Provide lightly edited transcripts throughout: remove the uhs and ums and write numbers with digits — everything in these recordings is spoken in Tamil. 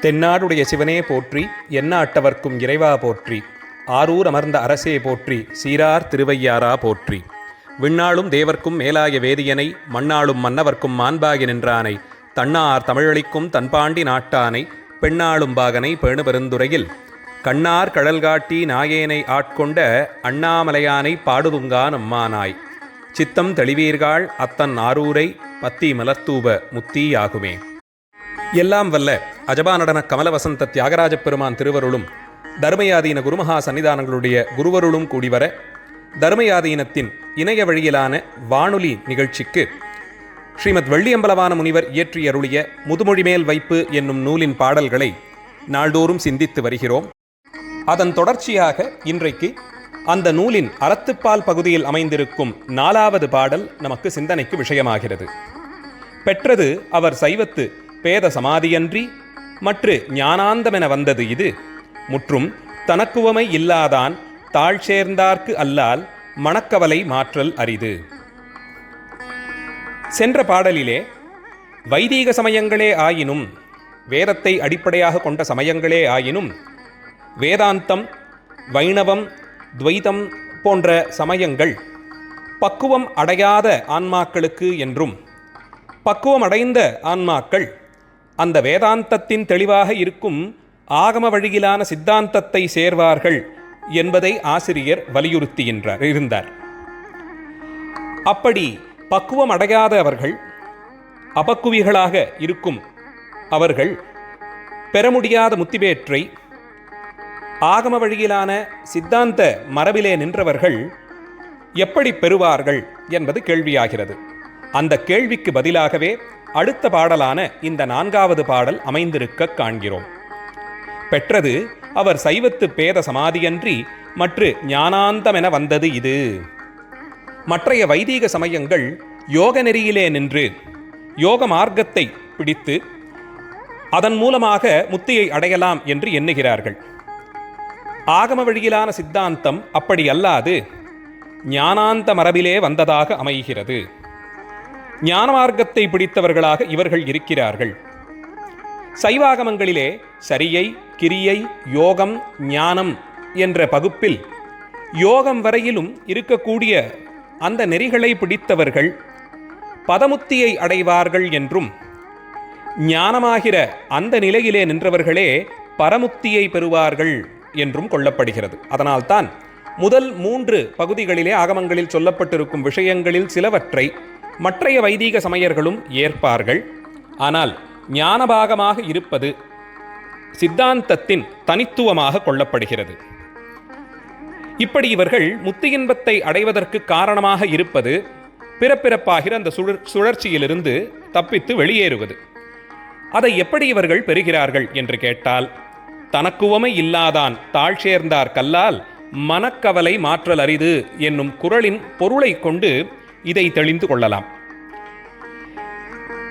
தென்னாடுடைய சிவனே போற்றி, எந்நாட்டவர்க்கும் இறைவா போற்றி, ஆரூர் அமர்ந்த அரசே போற்றி, சீரார் திருவையாரா போற்றி. விண்ணாளும் தேவர்க்கும் மேலாய வேதியனை, மண்ணாளும் மன்னவர்க்கும் மாண்பாகி நின்றானை, தன்னார் தமிழளிக்கும் தன்பாண்டி நாட்டானை, பெண்ணாளும் பாகனை பேணு பெருந்துறையில், கண்ணார் கடல்காட்டி நாயேனை ஆட்கொண்ட அண்ணாமலையானை பாடுதுங்கா நம்மானாய், சித்தம் தெளிவீர்காள் அத்தன் ஆரூரை பத்தி மலர்த்தூப முத்தீயாகுமே. எல்லாம் வல்ல அஜபாநடன கமலவசந்த தியாகராஜ பெருமான் திருவருளும் தர்மயாதீன குருமகா சன்னிதானங்களுடைய குருவருளும் கூடிவர, தர்மயாதீனத்தின் இணைய வழியிலான வானொலி நிகழ்ச்சிக்கு ஸ்ரீமத் வெள்ளியம்பலவான முனிவர் இயற்றி அருளிய முதுமொழிமேல் வைப்பு என்னும் நூலின் பாடல்களை நாள்தோறும் சிந்தித்து வருகிறோம். அதன் தொடர்ச்சியாக இன்றைக்கு அந்த நூலின் அறத்துப்பால் பகுதியில் அமைந்திருக்கும் 4வது பாடல் நமக்கு சிந்தனைக்கு விஷயமாகிறது. பெற்றது அவர் சைவத்து பேத சமாதியன்றி மற்று ஞானாந்தமென வந்தது இது, முற்றும் தனக்குவமை இல்லாதான் தாழ் சேர்ந்தார்க்கு அல்லால் மணக்கவலை மாற்றல் அரிது. சென்ற பாடலிலே வைதீக சமயங்களே ஆயினும், வேதத்தை அடிப்படையாக கொண்ட சமயங்களே ஆயினும், வேதாந்தம், வைணவம், துவைதம் போன்ற சமயங்கள் பக்குவம் அடையாத ஆன்மாக்களுக்கு என்றும், பக்குவம் அடைந்த ஆன்மாக்கள் அந்த வேதாந்தத்தின் தெளிவாக இருக்கும் ஆகம வழியிலான சித்தாந்தத்தை சேர்வார்கள் என்பதை ஆசிரியர் வலியுறுத்தியிருந்தார். அப்படி பக்குவம் அடையாத அவர்கள், அபக்குவிகளாக இருக்கும் அவர்கள் பெற முடியாத முத்திபேற்றை ஆகம வழியிலான சித்தாந்த மரபிலே நின்றவர்கள் எப்படி பெறுவார்கள் என்பது கேள்வியாகிறது. அந்த கேள்விக்கு பதிலாகவே அடுத்த பாடலான இந்த 4வது பாடல் அமைந்திருக்க காண்கிறோம். பெற்றது அவர் சைவத்து பேத சமாதியன்றி மற்று ஞானாந்தமென வந்தது இது. மற்றைய வைதீக சமயங்கள் யோக நெறியிலே நின்று யோக மார்க்கத்தை பிடித்து அதன் மூலமாக முத்தியை அடையலாம் என்று எண்ணுகிறார்கள். ஆகம வழியிலான சித்தாந்தம் அப்படி அல்லாது ஞானாந்த மரபிலே வந்ததாக அமைகிறது. ஞான மார்க்கத்தை பிடித்தவர்களாக இவர்கள் இருக்கிறார்கள். சைவாகமங்களிலே சரியை, கிரியை, யோகம், ஞானம் என்ற பகுப்பில் யோகம் வரையிலும் இருக்கக்கூடிய அந்த நெறிகளை பிடித்தவர்கள் பதமுத்தியை அடைவார்கள் என்றும், ஞானமாகிற அந்த நிலையிலே நின்றவர்களே பரமுத்தியை பெறுவார்கள் என்றும் கொள்ளப்படுகிறது. அதனால்தான் முதல் 3 பகுதிகளிலே ஆகமங்களில் சொல்லப்பட்டிருக்கும் விஷயங்களில் சிலவற்றை மற்றைய வைதீக சமயர்களும் ஏற்பார்கள். ஆனால் ஞானபாகமாக இருப்பது சித்தாந்தத்தின் தனித்துவமாக கொள்ளப்படுகிறது. இப்படி இவர்கள் முத்தியின்பத்தை அடைவதற்கு காரணமாக இருப்பது பிறப்பிறப்பாகிற அந்த சுழற்சியிலிருந்து தப்பித்து வெளியேறுவது. அதை எப்படி இவர்கள் பெறுகிறார்கள் என்று கேட்டால், தனக்குவமை இல்லாதான் தாழ் சேர்ந்தார் கல்லால் மனக்கவலை மாற்றல் அரிது என்னும் குறளின் பொருளை கொண்டு இதை தெளிந்து கொள்ளலாம்.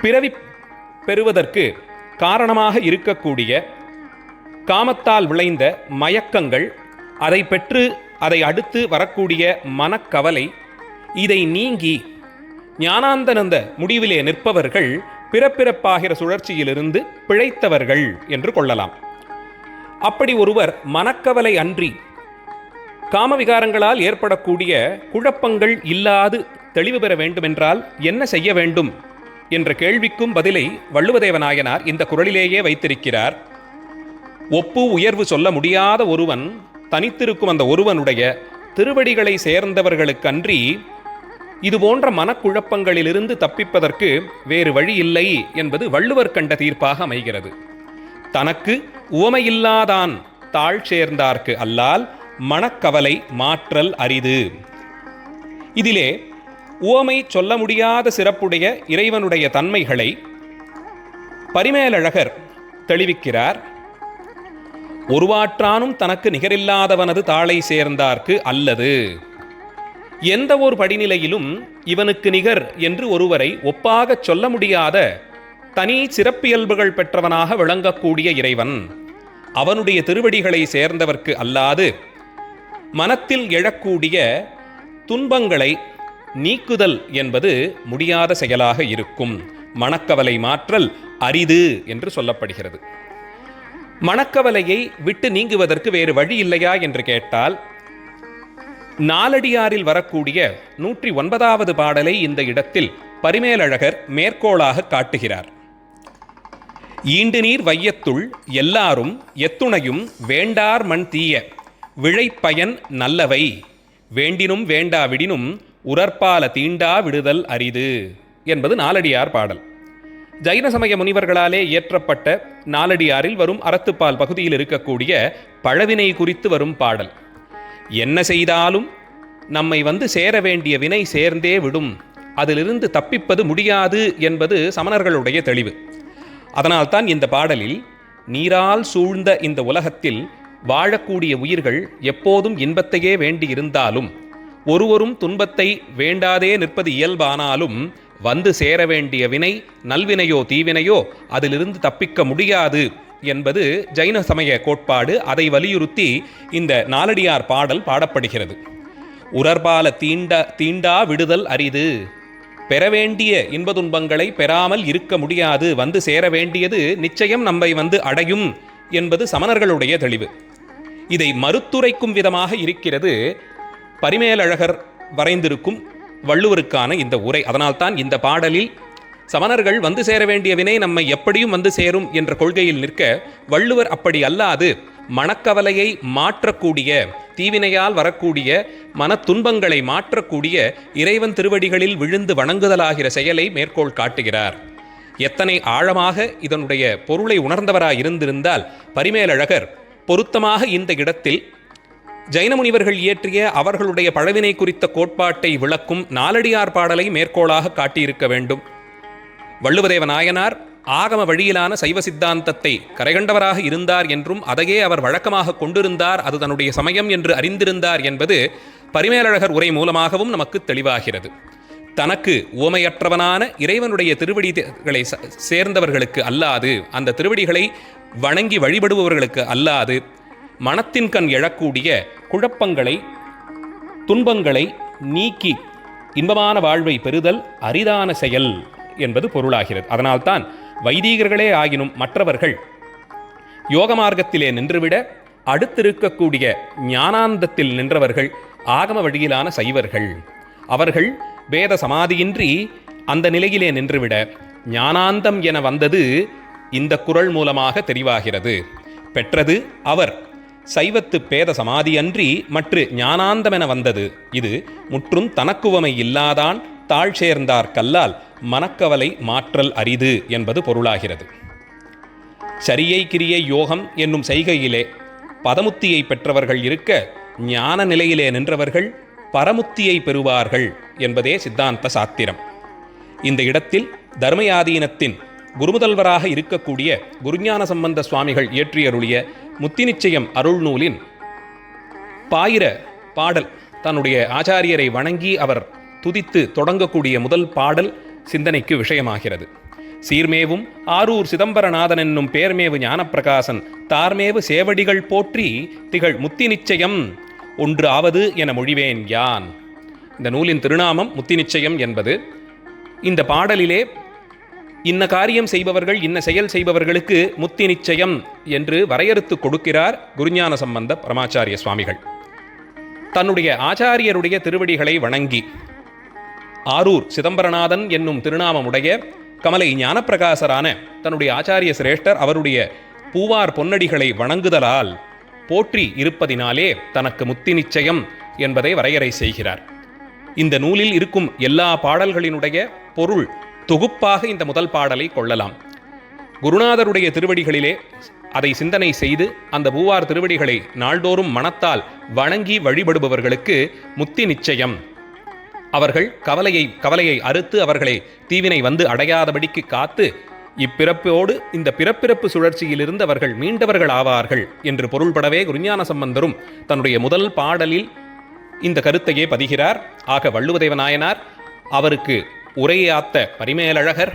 பிறவி பெறுவதற்கு காரணமாக இருக்கக்கூடிய காமத்தால் விளைந்த மயக்கங்கள், அதை பெற்று அதை அடுத்து வரக்கூடிய மனக்கவலை, இதை நீங்கி ஞானாந்தனந்த முடிவிலே நிற்பவர்கள் பிறப்பிறப்பாகிற சுழற்சியிலிருந்து பிழைத்தவர்கள் என்று கொள்ளலாம். அப்படி ஒருவர் மனக்கவலை அன்றி காமவிகாரங்களால் ஏற்படக்கூடிய குழப்பங்கள் இல்லாது தெளிவு பெற வேண்டுமென்றால் என்ன செய்ய வேண்டும் என்ற கேள்விக்கும் பதிலை வள்ளுவதேவநாயனார் இந்த குறளிலேயே வைத்திருக்கிறார். ஒப்பு உயர்வு சொல்ல முடியாத ஒருவன் தனித்திருக்கும் அந்த ஒருவனுடைய திருவடிகளை சேர்ந்தவர்களுக்கன்றி இதுபோன்ற மனக்குழப்பங்களிலிருந்து தப்பிப்பதற்கு வேறு வழி இல்லை என்பது வள்ளுவர் கண்ட தீர்ப்பாக அமைகிறது. தனக்கு உவமையில்லாதான் தாழ் சேர்ந்தார்க்கு அல்லால் மனக்கவலை மாற்றல் அரிது. இதிலே உவமை சொல்ல முடியாத சிறப்புடைய இறைவனுடைய தன்மைகளை பரிமேலழகர் தெளிவிக்கிறார். ஒருவாற்றானும் தனக்கு நிகரில்லாதவனது தாளை சேர்ந்தார்க்கு அல்லது, எந்த ஒரு படிநிலையிலும் இவனுக்கு நிகர் என்று ஒருவரை ஒப்பாகச் சொல்ல முடியாத தனி சிறப்பியல்புகள் பெற்றவனாக விளங்கக்கூடிய இறைவன் அவனுடைய திருவடிகளை சேர்ந்தவர்க்கு அல்லாது மனத்தில் எழக்கூடிய துன்பங்களை நீக்குதல் என்பது முடியாத செயலாக இருக்கும். மனக்கவலை மாற்றல் அரிது என்று சொல்லப்படுகிறது. மனக்கவலையை விட்டு நீங்குவதற்கு வேறு வழி இல்லையா என்று கேட்டால், நாலடியாரில் வரக்கூடிய 109வது பாடலை இந்த இடத்தில் பரிமேலழகர் மேற்கோளாக காட்டுகிறார். ஈண்டு நீர் வையத்துள் எல்லாரும் எத்துணையும் வேண்டார் மண் தீய விழைப்பயன் நல்லவை வேண்டினும் வேண்டாவிடினும் உரற்பால தீண்டா விடுதல் அரிது என்பது நாலடியார் பாடல். ஜைன சமய முனிவர்களாலே இயற்றப்பட்ட நாலடியாரில் வரும் அறத்துப்பால் பகுதியில் இருக்கக்கூடிய பழவினை குறித்து வரும் பாடல். என்ன செய்தாலும் நம்மை வந்து சேர வேண்டிய வினை சேர்ந்தே விடும், அதிலிருந்து தப்பிப்பது முடியாது என்பது சமணர்களுடைய தெளிவு. அதனால்தான் இந்த பாடலில் நீரால் சூழ்ந்த இந்த உலகத்தில் வாழக்கூடிய உயிர்கள் எப்போதும் இன்பத்தையே வேண்டி இருந்தாலும், ஒருவரும் துன்பத்தை வேண்டாதே நிற்பது இயல்பானாலும், வந்து சேர வேண்டிய வினை நல்வினையோ தீவினையோ அதிலிருந்து தப்பிக்க முடியாது என்பது ஜைன சமய கோட்பாடு. அதை வலியுறுத்தி இந்த நாலடியார் பாடல் பாடப்படுகிறது. உரற்பால தீண்டா விடுதல் அரிது, பெற வேண்டிய இன்ப துன்பங்களை பெறாமல் இருக்க முடியாது, வந்து சேர வேண்டியது நிச்சயம் நம்மை வந்து அடையும் என்பது சமணர்களுடைய தெளிவு. இதை மறுத்துரைக்கும் விதமாக இருக்கிறது பரிமேலழகர் வரைந்திருக்கும் வள்ளுவருக்கான இந்த உரை. அதனால்தான் இந்த பாடலில் சமணர்கள் வந்து சேர வேண்டிய வினை நம்மை எப்படியும் வந்து சேரும் என்ற கொள்கையில் நிற்க, வள்ளுவர் அப்படி அல்லாது மனக்கவலையை மாற்றக்கூடிய, தீவினையால் வரக்கூடிய மன துன்பங்களை மாற்றக்கூடிய இறைவன் திருவடிகளில் விழுந்து வணங்குதலாகிற செயலை மேற்கோள் காட்டுகிறார். எத்தனை ஆழமாக இதனுடைய பொருளை உணர்ந்தவராய் இருந்திருந்தால் பரிமேலழகர் பொருத்தமாக இந்த இடத்தில் ஜைன முனிவர்கள் இயற்றிய அவர்களுடைய பழவினை குறித்த கோட்பாட்டை விளக்கும் நாலடியார் பாடலை மேற்கோளாக காட்டியிருக்க வேண்டும். வள்ளுவதேவ நாயனார் ஆகம வழியிலான சைவ சித்தாந்தத்தை கரைகண்டவராக இருந்தார் என்றும், அதையே அவர் வழக்கமாக கொண்டிருந்தார், அது தன்னுடைய சமயம் என்று அறிந்திருந்தார் என்பது பரிமேலழகர் உரை மூலமாகவும் நமக்கு தெளிவாகிறது. தனக்கு ஓமையற்றவனான இறைவனுடைய திருவடிகளை சேர்ந்தவர்களுக்கு அல்லாது, அந்த திருவடிகளை வணங்கி வழிபடுபவர்களுக்கு அல்லாது, மனத்தின் கண் எழக்கூடிய குழப்பங்களை துன்பங்களை நீக்கி இன்பமான வாழ்வை பெறுதல் அரிதான செயல் என்பது பொருளாகிறது. அதனால்தான் வைதீகர்களே ஆகினும் மற்றவர்கள் யோக மார்க்கத்திலே நின்றுவிட அடுத்திருக்கக்கூடிய ஞானாந்தத்தில் நின்றவர்கள் ஆகம வழியிலான சைவர்கள். அவர்கள் வேத சமாதியின்றி அந்த நிலையிலே நின்றுவிட ஞானாந்தம் என வந்தது இந்த குறள் மூலமாக தெரிவாகிறது. பெற்றது அவர் சைவத்து பேத சமாதி அன்றி மற்ற ஞானாந்தம் என வந்தது. இது முற்றும் தனக்குவமை இல்லாதான் தாழ் சேர்ந்தார் கல்லால் மனக்கவலை மாற்றல் அரிது என்பது பொருளாகிறது. சரியை கிரியை யோகம் என்னும் செய்கையிலே பதமுத்தியை பெற்றவர்கள் இருக்க, ஞான நிலையிலே நின்றவர்கள் பரமுத்தியை பெறுவார்கள் என்பதே சித்தாந்த சாத்திரம். இந்த இடத்தில் தர்மயாதீனத்தின் குருமுதல்வராக இருக்கக்கூடிய குருஞான சம்பந்த சுவாமிகள் இயற்றியருளிய முத்தி நிச்சயம் அருள் நூலின் பாயிர பாடல், தன்னுடைய ஆச்சாரியரை வணங்கி அவர் துதித்து தொடங்கக்கூடிய முதல் பாடல் சிந்தனைக்கு விஷயமாகிறது. சீர்மேவும் ஆரூர் சிதம்பரநாதன் என்னும் பேர்மேவு ஞானப்பிரகாசன் தார்மேவு சேவடிகள் போற்றி திகழ் முத்தி நிச்சயம் ஒன்று ஆவது என மொழிவேன் யான். இந்த நூலின் திருநாமம் முத்தி நிச்சயம் என்பது. இந்த பாடலிலே இன்ன காரியம் செய்பவர்கள், இன்ன செயல் செய்பவர்களுக்கு முத்தி நிச்சயம் என்று வரையறுத்து கொடுக்கிறார் குருஞான சம்பந்த பரமாச்சாரிய சுவாமிகள். தன்னுடைய ஆச்சாரியருடைய திருவடிகளை வணங்கி ஆரூர் சிதம்பரநாதன் என்னும் திருநாமமுடைய கமலை ஞானப்பிரகாசரான தன்னுடைய ஆச்சாரிய சிரேஷ்டர் அவருடைய பூவார் பொன்னடிகளை வணங்குதலால் போற்றி இருப்பதினாலே தனக்கு முத்தி நிச்சயம் என்பதை வரையறை செய்கிறார். இந்த நூலில் இருக்கும் எல்லா பாடல்களினுடைய பொருள் தொகுப்பாக இந்த முதல் பாடலை கொள்ளலாம். குருநாதருடைய திருவடிகளிலே அதை சிந்தனை செய்து அந்த பூவார் திருவடிகளை நாள்தோறும் மனத்தால் வணங்கி வழிபடுபவர்களுக்கு முத்தி நிச்சயம். அவர்கள் கவலையை அறுத்து அவர்களை தீவினை வந்து அடையாதபடிக்கு காத்து இப்பிறப்போடு இந்த பிறப்பிறப்பு சுழற்சியிலிருந்து அவர்கள் மீண்டவர்கள் ஆவார்கள் என்று பொருள்படவே குருஞான சம்பந்தரும் தன்னுடைய முதல் பாடலில் இந்த கருத்தையே பதிகிறார். ஆக வள்ளுவதேவ நாயனார் அவருக்கு உரையாத்த பரிமேலழகர்,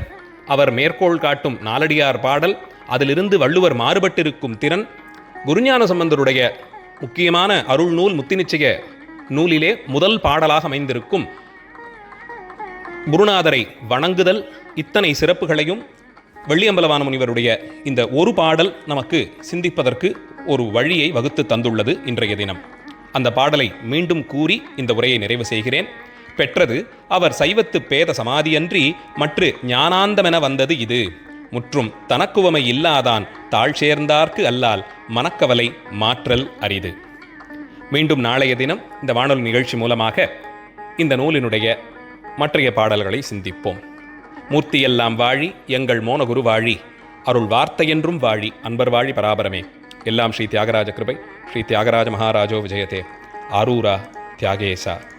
அவர் மேற்கோள் காட்டும் நாலடியார் பாடல், அதிலிருந்து வள்ளுவர் மாறுபட்டிருக்கும் திறன், குருஞான சம்பந்தருடைய முக்கியமான அருள் நூல் முத்தி நிச்சய நூலிலே முதல் பாடலாக அமைந்திருக்கும் குருநாதரை வணங்குதல், இத்தனை சிறப்புகளையும் வெள்ளியம்பலவான முனிவருடைய இந்த ஒரு பாடல் நமக்கு சிந்திப்பதற்கு ஒரு வழியை வகுத்து தந்துள்ளது இன்றைய தினம். அந்த பாடலை மீண்டும் கூறி இந்த உரையை நிறைவு செய்கிறேன். பெற்றது அவர் சைவத்து பேத சமாதியன்றி மற்று ஞானாந்தமென வந்தது இது. முற்றும் தனக்குவமை இல்லாதான் தாழ் சேர்ந்தார்க்கு அல்லால் மனக்கவலை மாற்றல் அரிது. மீண்டும் நாளைய தினம் இந்த வானொலி நிகழ்ச்சி மூலமாக இந்த நூலினுடைய மற்றைய பாடல்களை சிந்திப்போம். மூர்த்தியெல்லாம் வாழி எங்கள் மோனகுரு வாழி, அருள் வார்த்தையென்றும் வாழி, அன்பர் வாழி பராபரமே. எல்லாம் ஸ்ரீ தியாகராஜ கிருபை. ஸ்ரீ தியாகராஜ மகாராஜோ விஜயதே. ஆரூரா தியாகேசா.